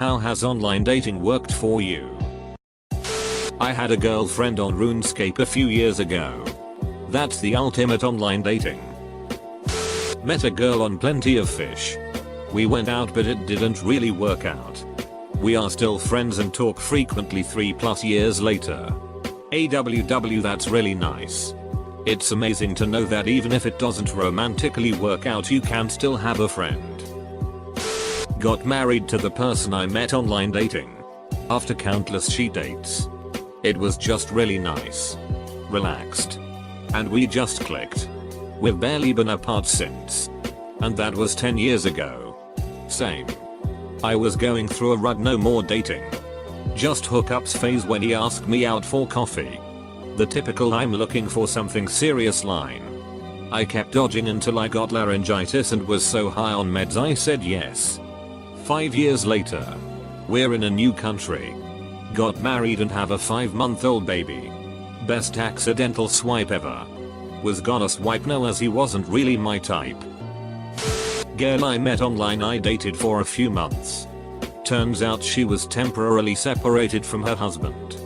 How has online dating worked for you? I had a girlfriend on RuneScape a few years ago. That's the ultimate online dating. Met a girl on Plenty of Fish. We went out but it didn't really work out. We are still friends and talk frequently 3+ years later. AWW, that's really nice. It's amazing to know that even if it doesn't romantically work out, you can still have a friend. Got married to the person I met online dating. After countless she dates. It was just really nice. Relaxed. And we just clicked. We've barely been apart since. And that was 10 years ago. Same. I was going through a rut, no more dating. Just hookups phase when he asked me out for coffee. The typical I'm looking for something serious line. I kept dodging until I got laryngitis and was so high on meds I said yes. 5 years later. We're in a new country. Got married and have a 5-month-old baby. Best accidental swipe ever. Was gonna swipe no as he wasn't really my type. Girl I met online I dated for a few months. Turns out she was temporarily separated from her husband.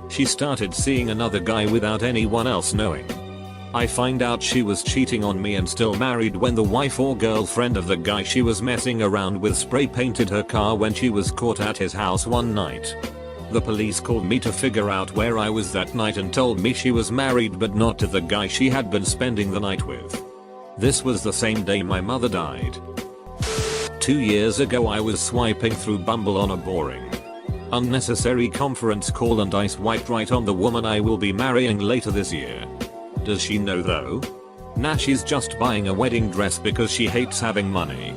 She started seeing another guy without anyone else knowing. I find out she was cheating on me and still married when the wife or girlfriend of the guy she was messing around with spray painted her car when she was caught at his house one night. The police called me to figure out where I was that night and told me she was married but not to the guy she had been spending the night with. This was the same day my mother died. 2 years ago I was swiping through Bumble on a boring, unnecessary conference call and I swiped right on the woman I will be marrying later this year. Does she know though? Nah, she's just buying a wedding dress because she hates having money.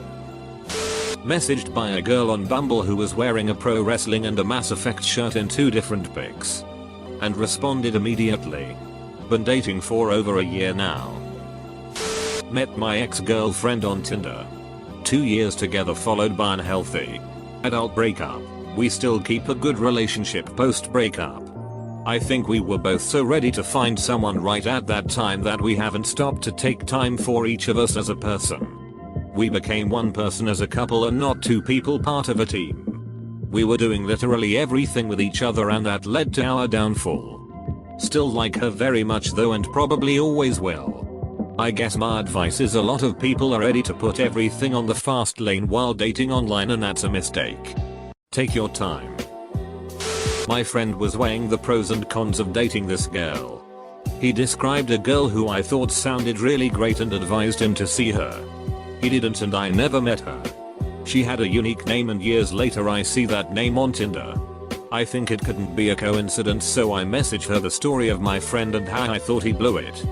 Messaged by a girl on Bumble who was wearing a pro wrestling and a Mass Effect shirt in 2 different pics. And responded immediately. Been dating for over a year now. Met my ex-girlfriend on Tinder. 2 years together followed by an unhealthy adult breakup. We still keep a good relationship post breakup. I think we were both so ready to find someone right at that time that we haven't stopped to take time for each of us as a person. We became one person as a couple and not 2 people part of a team. We were doing literally everything with each other and that led to our downfall. Still like her very much though and probably always will. I guess my advice is a lot of people are ready to put everything on the fast lane while dating online and that's a mistake. Take your time. My friend was weighing the pros and cons of dating this girl. He described a girl who I thought sounded really great and advised him to see her. He didn't and I never met her. She had a unique name and years later I see that name on Tinder. I think it couldn't be a coincidence so I messaged her the story of my friend and how I thought he blew it.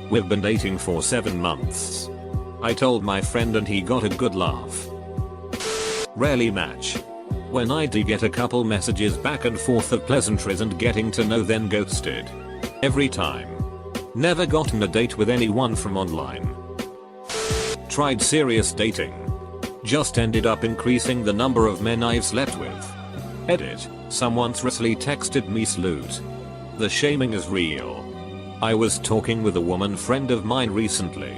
We've been dating for 7 months. I told my friend and he got a good laugh. Rarely match. When I do get a couple messages back and forth of pleasantries and getting to know then ghosted. Every time. Never gotten a date with anyone from online. Tried serious dating. Just ended up increasing the number of men I've slept with. Edit. Someone thriftily texted me salute. The shaming is real. I was talking with a woman friend of mine recently.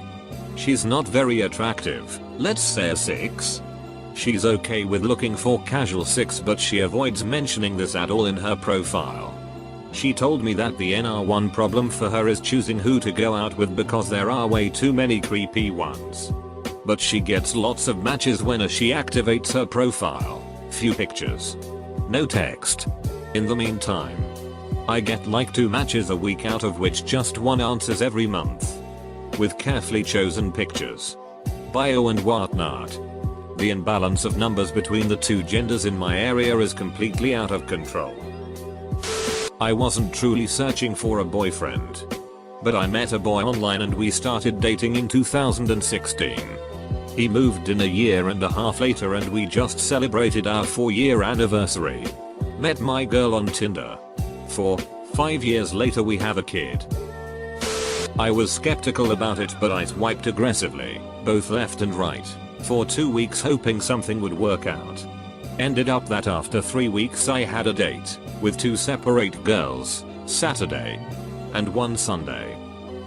She's not very attractive, let's say a 6. She's okay with looking for casual 6 but she avoids mentioning this at all in her profile. She told me that the NR1 problem for her is choosing who to go out with because there are way too many creepy ones. But she gets lots of matches when she activates her profile. Few pictures. No text. In the meantime, I get like 2 matches a week out of which just 1 answers every month. With carefully chosen pictures. Bio and whatnot. The imbalance of numbers between the 2 genders in my area is completely out of control. I wasn't truly searching for a boyfriend. But I met a boy online and we started dating in 2016. He moved in a year and a half later and we just celebrated our 4-year anniversary. Met my girl on Tinder. 5 years later we have a kid. I was skeptical about it but I swiped aggressively, both left and right, for 2 weeks hoping something would work out. Ended up that after 3 weeks I had a date, with 2 separate girls, Saturday and one Sunday.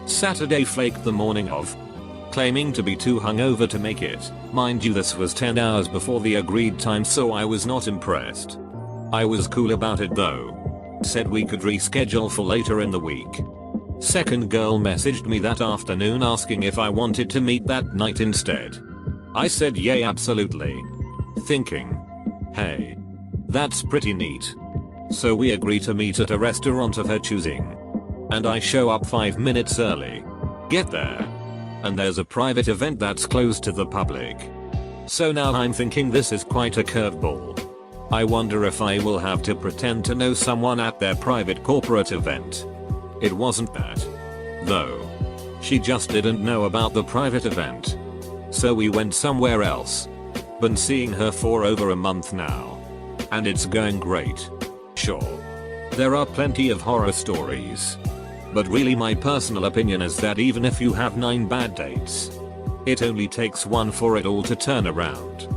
Saturday flaked the morning of. claiming to be too hungover to make it. Mind you, this was 10 hours before the agreed time, so I was not impressed. I was cool about it though. Said we could reschedule for later in the week. Second girl messaged me that afternoon asking if I wanted to meet that night instead. I said yay, absolutely. Thinking, hey, that's pretty neat. So we agree to meet at a restaurant of her choosing. And I show up 5 minutes early. Get there. And there's a private event that's closed to the public. So now I'm thinking this is quite a curveball. I wonder if I will have to pretend to know someone at their private corporate event. It wasn't that. Though. She just didn't know about the private event. So we went somewhere else. Been seeing her for over a month now. And it's going great. Sure. There are plenty of horror stories. But really my personal opinion is that even if you have 9 bad dates, it only takes one for it all to turn around.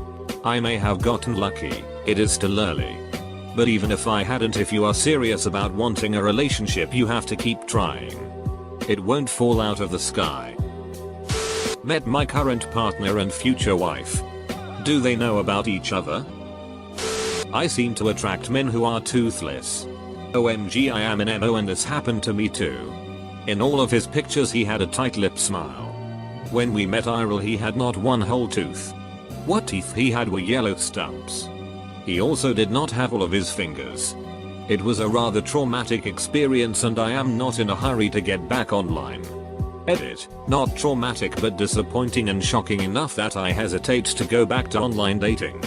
I may have gotten lucky, it is still early. But even if I hadn't, if you are serious about wanting a relationship, you have to keep trying. It won't fall out of the sky. Met my current partner and future wife. Do they know about each other? I seem to attract men who are toothless. OMG, I am an MO, and this happened to me too. In all of his pictures he had a tight lip smile. When we met IRL he had not one whole tooth. What teeth he had were yellow stumps. He also did not have all of his fingers. It was a rather traumatic experience and I am not in a hurry to get back online. Edit, not traumatic but disappointing and shocking enough that I hesitate to go back to online dating.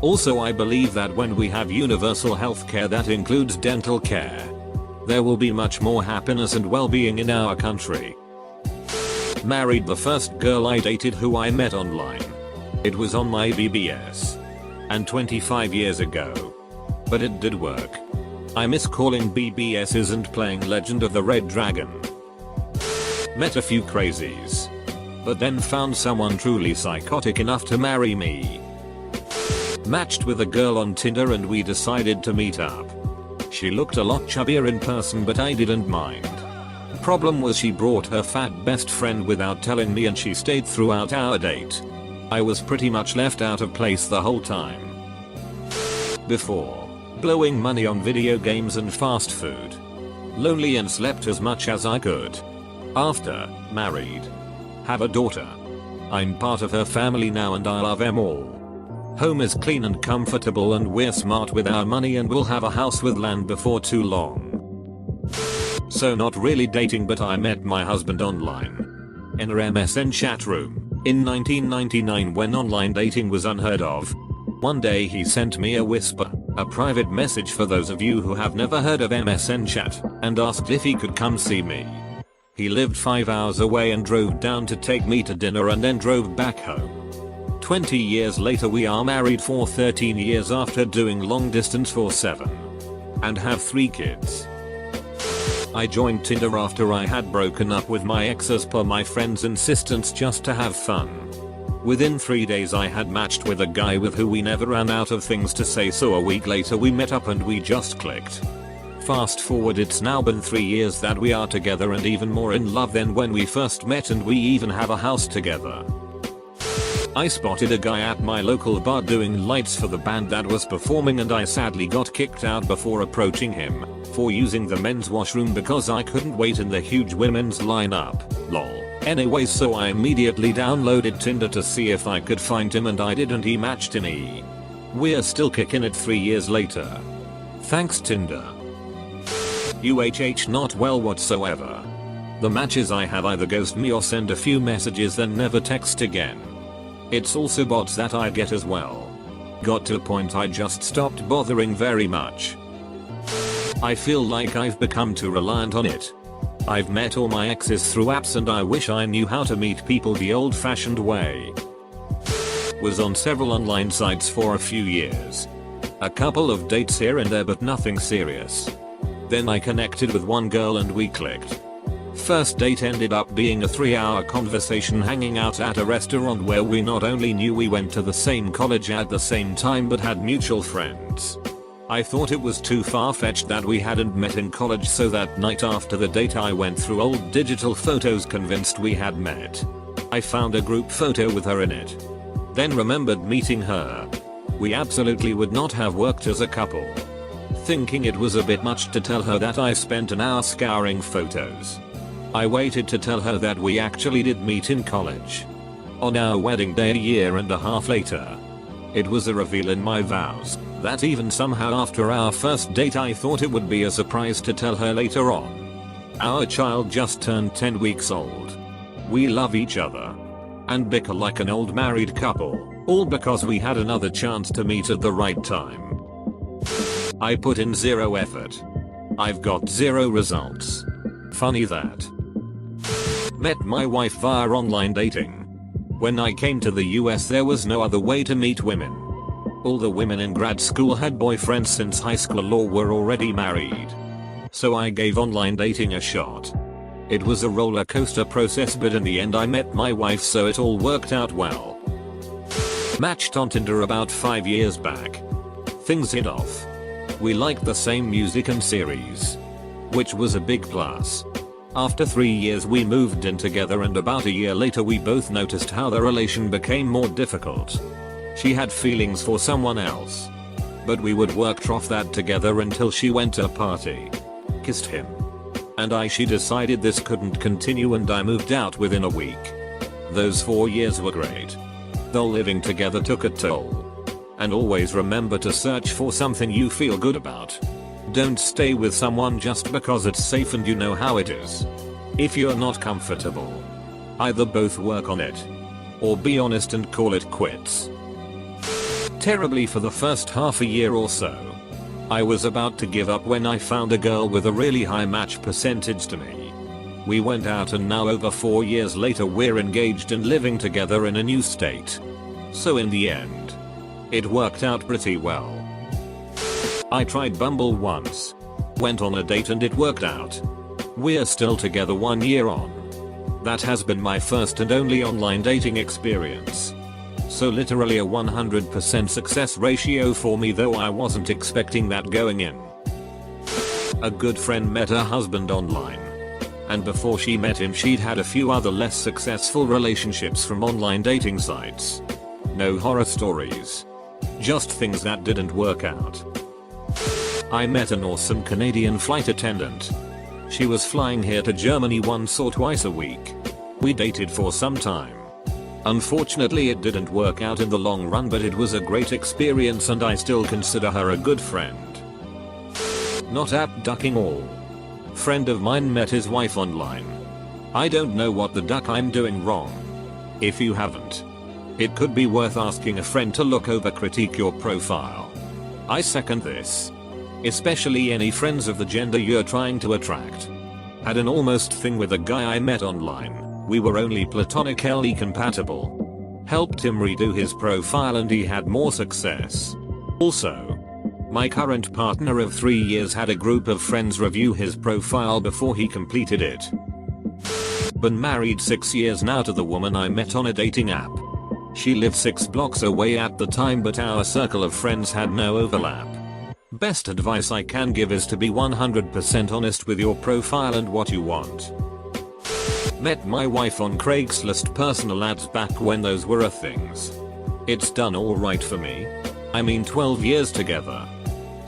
Also, I believe that when we have universal healthcare that includes dental care, there will be much more happiness and well-being in our country. Married the first girl I dated who I met online. It was on my BBS. And 25 years ago. But it did work. I miss calling BBSs and playing Legend of the Red Dragon. Met a few crazies. But then found someone truly psychotic enough to marry me. Matched with a girl on Tinder and we decided to meet up. She looked a lot chubbier in person but I didn't mind. Problem was she brought her fat best friend without telling me and she stayed throughout our date. I was pretty much left out of place the whole time. Before, blowing money on video games and fast food. Lonely and slept as much as I could. After, married. Have a daughter. I'm part of her family now and I love them all. Home is clean and comfortable and we're smart with our money and we'll have a house with land before too long. So not really dating, but I met my husband online. In a MSN chat room, in 1999 when online dating was unheard of. One day he sent me a whisper, a private message for those of you who have never heard of MSN chat, and asked if he could come see me. He lived 5 hours away and drove down to take me to dinner and then drove back home. 20 years later we are married for 13 years after doing long distance for 7. And have 3 kids. I joined Tinder after I had broken up with my ex as per my friend's insistence just to have fun. Within 3 days I had matched with a guy with who we never ran out of things to say, so a week later we met up and we just clicked. Fast forward, it's now been 3 years that we are together and even more in love than when we first met, and we even have a house together. I spotted a guy at my local bar doing lights for the band that was performing and I sadly got kicked out before approaching him for using the men's washroom because I couldn't wait in the huge women's lineup. Lol. Anyways, so I immediately downloaded Tinder to see if I could find him and I did, and he matched in E. We're still kicking it 3 years later. Thanks Tinder. UHH not well whatsoever. The matches I have either ghost me or send a few messages then never text again. It's also bots that I get as well. Got to a point I just stopped bothering very much. I feel like I've become too reliant on it. I've met all my exes through apps and I wish I knew how to meet people the old-fashioned way. Was on several online sites for a few years. A couple of dates here and there but nothing serious. Then I connected with one girl and we clicked. First date ended up being a 3-hour conversation hanging out at a restaurant where we not only knew we went to the same college at the same time but had mutual friends. I thought it was too far-fetched that we hadn't met in college, so that night after the date I went through old digital photos convinced we had met. I found a group photo with her in it. Then remembered meeting her. We absolutely would not have worked as a couple. Thinking it was a bit much to tell her that, I spent an hour scouring photos. I waited to tell her that we actually did meet in college. On our wedding day a year and a half later. It was a reveal in my vows that even somehow after our first date I thought it would be a surprise to tell her later on. Our child just turned 10 weeks old. We love each other and bicker like an old married couple, all because we had another chance to meet at the right time. I put in zero effort. I've got zero results. Funny that. Met my wife via online dating. When I came to the US there was no other way to meet women. All the women in grad school had boyfriends since high school or were already married. So I gave online dating a shot. It was a roller coaster process, but in the end I met my wife, so it all worked out well. Matched on Tinder about 5 years back. Things hit off. We liked the same music and series, which was a big plus. After 3 years we moved in together, and about a year later we both noticed how the relation became more difficult. She had feelings for someone else. But we would work off that together until she went to a party, kissed him, and she decided this couldn't continue, and I moved out within a week. Those 4 years were great. Though living together took a toll. And always remember to search for something you feel good about. Don't stay with someone just because it's safe and you know how it is. If you're not comfortable, either both work on it or be honest and call it quits. Terribly for the first half a year or so. I was about to give up when I found a girl with a really high match percentage to me. We went out, and now over 4 years later we're engaged and living together in a new state. So in the end, it worked out pretty well. I tried Bumble once. Went on a date and it worked out. We're still together 1 year on. That has been my first and only online dating experience. So literally a 100% success ratio for me, though I wasn't expecting that going in. A good friend met her husband online. And before she met him she'd had a few other less successful relationships from online dating sites. No horror stories. Just things that didn't work out. I met an awesome Canadian flight attendant. She was flying here to Germany once or twice a week. We dated for some time. Unfortunately it didn't work out in the long run, but it was a great experience and I still consider her a good friend. Not app ducking all. Friend of mine met his wife online. I don't know what the duck I'm doing wrong. If you haven't, it could be worth asking a friend to look over, critique your profile. I second this. Especially any friends of the gender you're trying to attract. Had an almost thing with a guy I met online. We were only platonically compatible. Helped him redo his profile and he had more success. Also, my current partner of 3 years had a group of friends review his profile before he completed it. Been married 6 years now to the woman I met on a dating app. She lived 6 blocks away at the time, but our circle of friends had no overlap. Best advice I can give is to be 100% honest with your profile and what you want. Met my wife on Craigslist personal ads back when those were a things. It's done alright for me. I mean 12 years together.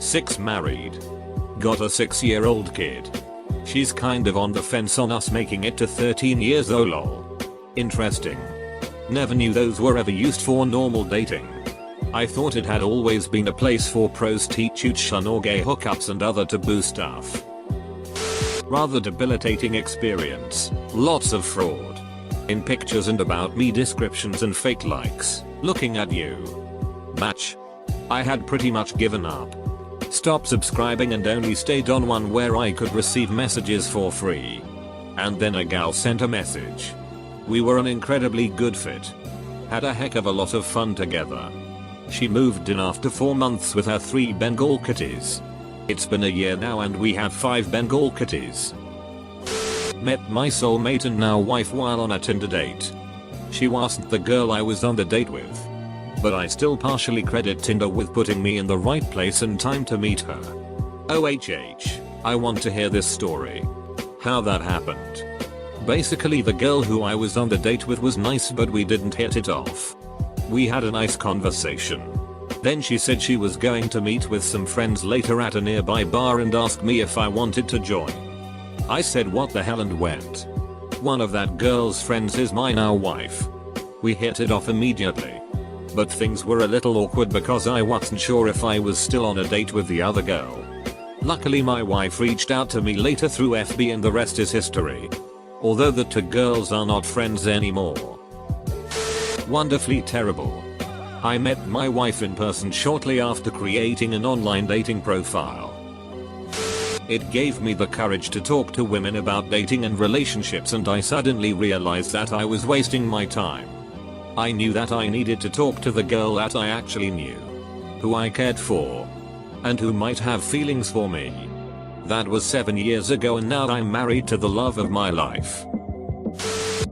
6 married. Got a 6-year-old kid. She's kind of on the fence on us making it to 13 years though, lol. Interesting. Never knew those were ever used for normal dating. I thought it had always been a place for prostitution or gay hookups and other taboo stuff. Rather debilitating experience. Lots of fraud. In pictures and about me descriptions and fake likes. Looking at you. Match. I had pretty much given up. Stopped subscribing and only stayed on one where I could receive messages for free. And then a gal sent a message. We were an incredibly good fit. Had a heck of a lot of fun together. She moved in after 4 months with her 3 Bengal kitties. It's been a year now and we have 5 Bengal kitties. Met my soulmate and now wife while on a Tinder date. She wasn't the girl I was on the date with. But I still partially credit Tinder with putting me in the right place and time to meet her. OHH, I want to hear this story. How that happened. Basically the girl who I was on the date with was nice but we didn't hit it off. We had a nice conversation. Then she said she was going to meet with some friends later at a nearby bar and asked me if I wanted to join. I said what the hell and went. One of that girl's friends is my now wife. We hit it off immediately. But things were a little awkward because I wasn't sure if I was still on a date with the other girl. Luckily my wife reached out to me later through FB and the rest is history. Although the two girls are not friends anymore. Wonderfully terrible. I met my wife in person shortly after creating an online dating profile. It gave me the courage to talk to women about dating and relationships and I suddenly realized that I was wasting my time. I knew that I needed to talk to the girl that I actually knew. Who I cared for. And who might have feelings for me. That was 7 years ago and now I'm married to the love of my life.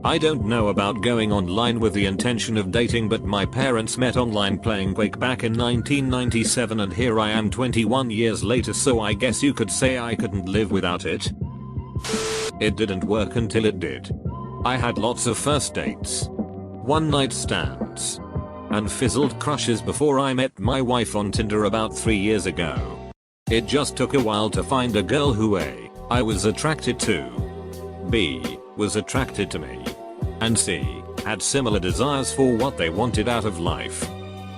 I don't know about going online with the intention of dating but my parents met online playing Quake back in 1997 and here I am 21 years later so I guess you could say I couldn't live without it. It didn't work until it did. I had lots of first dates. One night stands. And fizzled crushes before I met my wife on Tinder about 3 years ago. It just took a while to find a girl who A, I was attracted to, B, was attracted to me, and C, had similar desires for what they wanted out of life.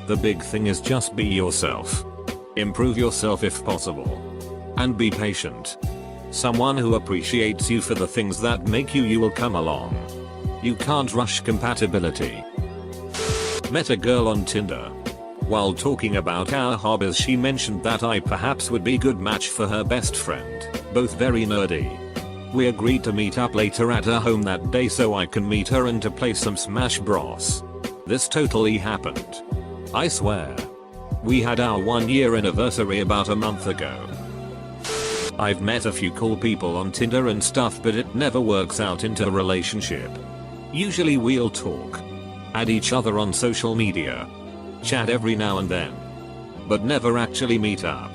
The big thing is just be yourself. Improve yourself if possible. And be patient. Someone who appreciates you for the things that make you will come along. You can't rush compatibility. Met a girl on Tinder. While talking about our hobbies she mentioned that I perhaps would be a good match for her best friend, both very nerdy. We agreed to meet up later at her home that day so I can meet her and to play some Smash Bros. This totally happened. I swear. We had our 1-year anniversary about a month ago. I've met a few cool people on Tinder and stuff but it never works out into a relationship. Usually we'll talk. Add each other on social media. Chat every now and then. But never actually meet up.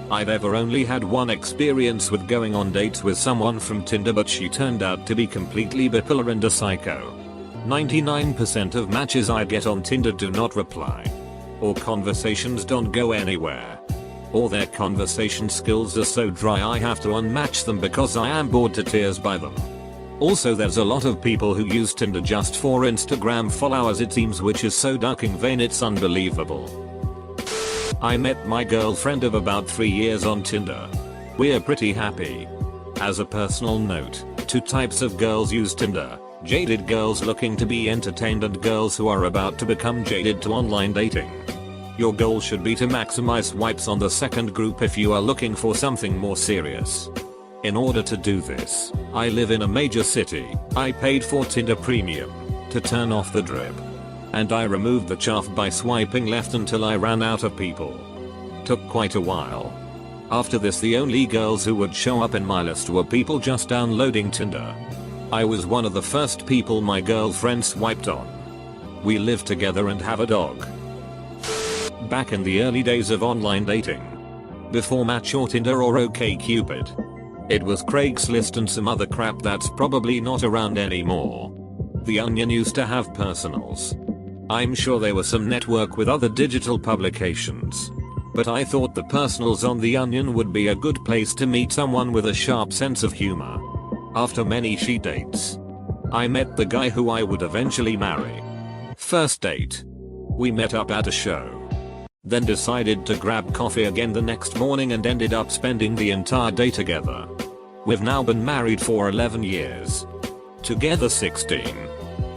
I've ever only had one experience with going on dates with someone from Tinder but she turned out to be completely bipolar and a psycho. 99% of matches I get on Tinder do not reply. Or conversations don't go anywhere. Or their conversation skills are so dry I have to unmatch them because I am bored to tears by them. Also there's a lot of people who use Tinder just for Instagram followers it seems which is so ducking vain it's unbelievable. I met my girlfriend of about 3 years on Tinder. We're pretty happy. As a personal note, 2 types of girls use Tinder. Jaded girls looking to be entertained and girls who are about to become jaded to online dating. Your goal should be to maximize swipes on the second group if you are looking for something more serious. In order to do this, I live in a major city. I paid for Tinder Premium to turn off the drip. And I removed the chaff by swiping left until I ran out of people. Took quite a while. After this the only girls who would show up in my list were people just downloading Tinder. I was one of the first people my girlfriend swiped on. We live together and have a dog. Back in the early days of online dating. Before Match or Tinder or OkCupid. It was Craigslist and some other crap that's probably not around anymore. The Onion used to have personals. I'm sure there was some network with other digital publications. But I thought the personals on the Onion would be a good place to meet someone with a sharp sense of humor. After many she dates, I met the guy who I would eventually marry. First date. We met up at a show. Then decided to grab coffee again the next morning and ended up spending the entire day together. We've now been married for 11 years. Together 16.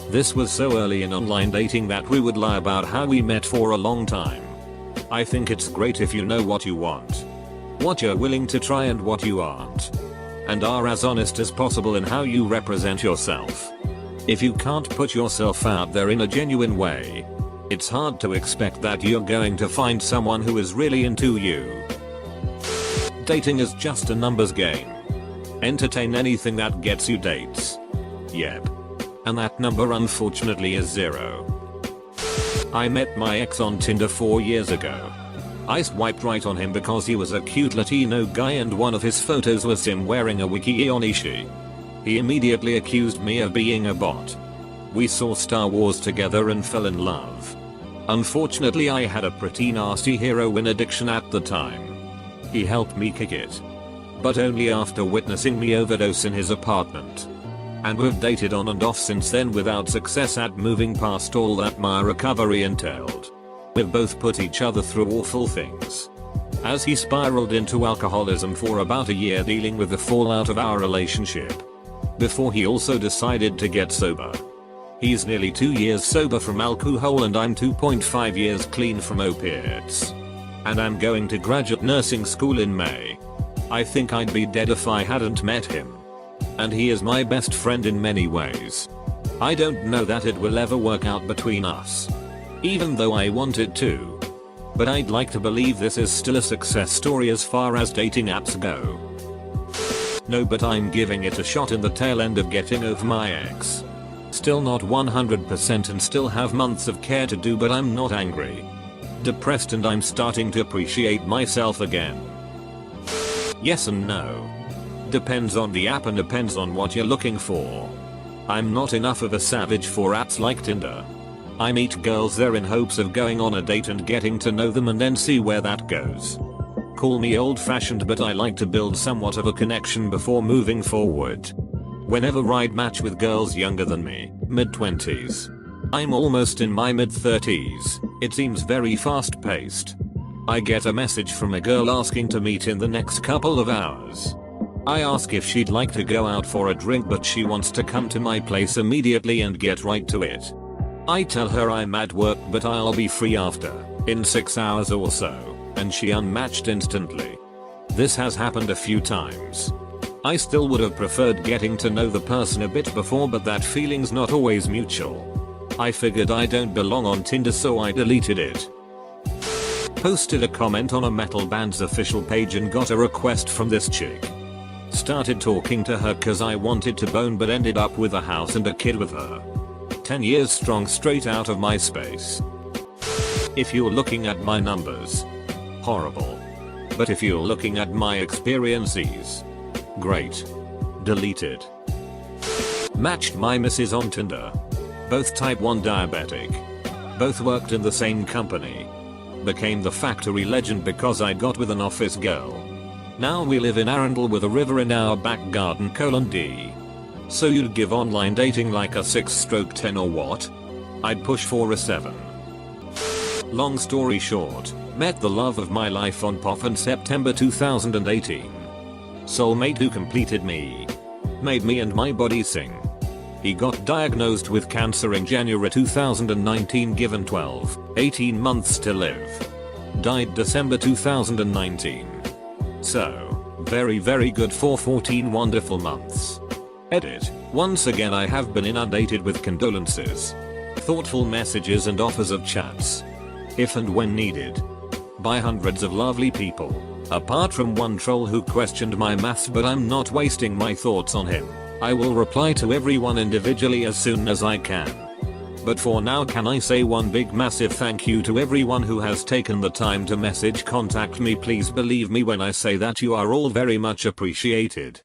This was so early in online dating that we would lie about how we met for a long time. I think it's great if you know what you want. What you're willing to try and what you aren't. And are as honest as possible in how you represent yourself. If you can't put yourself out there in a genuine way, it's hard to expect that you're going to find someone who is really into you. Dating is just a numbers game. Entertain anything that gets you dates. Yep. And that number unfortunately is 0. I met my ex on Tinder 4 years ago. I swiped right on him because he was a cute Latino guy and one of his photos was him wearing a wiki onishi. He immediately accused me of being a bot. We saw Star Wars together and fell in love. Unfortunately, I had a pretty nasty heroin addiction at the time. He helped me kick it, but only after witnessing me overdose in his apartment. And we've dated on and off since then without success at moving past all that my recovery entailed. We've both put each other through awful things, as he spiraled into alcoholism for about a year dealing with the fallout of our relationship, before he also decided to get sober. He's nearly 2 years sober from alcohol and I'm 2.5 years clean from opiates. And I'm going to graduate nursing school in May. I think I'd be dead if I hadn't met him. And he is my best friend in many ways. I don't know that it will ever work out between us, even though I want it to. But I'd like to believe this is still a success story as far as dating apps go. No, but I'm giving it a shot in the tail end of getting over my ex. Still not 100% and still have months of care to do, but I'm not angry, depressed, and I'm starting to appreciate myself again. Yes and no. Depends on the app and depends on what you're looking for. I'm not enough of a savage for apps like Tinder. I meet girls there in hopes of going on a date and getting to know them and then see where that goes. Call me old-fashioned, but I like to build somewhat of a connection before moving forward. Whenever I'd match with girls younger than me, mid-20s. I'm almost in my mid-30s, it seems very fast-paced. I get a message from a girl asking to meet in the next couple of hours. I ask if she'd like to go out for a drink, but she wants to come to my place immediately and get right to it. I tell her I'm at work but I'll be free after, in 6 hours or so, and she unmatched instantly. This has happened a few times. I still would have preferred getting to know the person a bit before, but that feeling's not always mutual. I figured I don't belong on Tinder, so I deleted it. Posted a comment on a metal band's official page and got a request from this chick. Started talking to her cause I wanted to bone, but ended up with a house and a kid with her. 10 years strong, straight out of MySpace. If you're looking at my numbers, horrible. But if you're looking at my experiences, great. Deleted. Matched my missus on Tinder. Both type 1 diabetic. Both worked in the same company. Became the factory legend because I got with an office girl. Now we live in Arundel with a river in our back garden : D. So you'd give online dating like a 6/10 or what? I'd push for a 7. Long story short, met the love of my life on POF in September 2018. Soulmate who completed me. Made me and my body sing. He got diagnosed with cancer in January 2019, given 18 months to live. Died December 2019. So, very good for 14 wonderful months. Edit. Once again I have been inundated with condolences, thoughtful messages and offers of chats, if and when needed, by hundreds of lovely people, apart from one troll who questioned my maths, but I'm not wasting my thoughts on him. I will reply to everyone individually as soon as I can. But for now, can I say one big massive thank you to everyone who has taken the time to contact me. Please believe me when I say that you are all very much appreciated.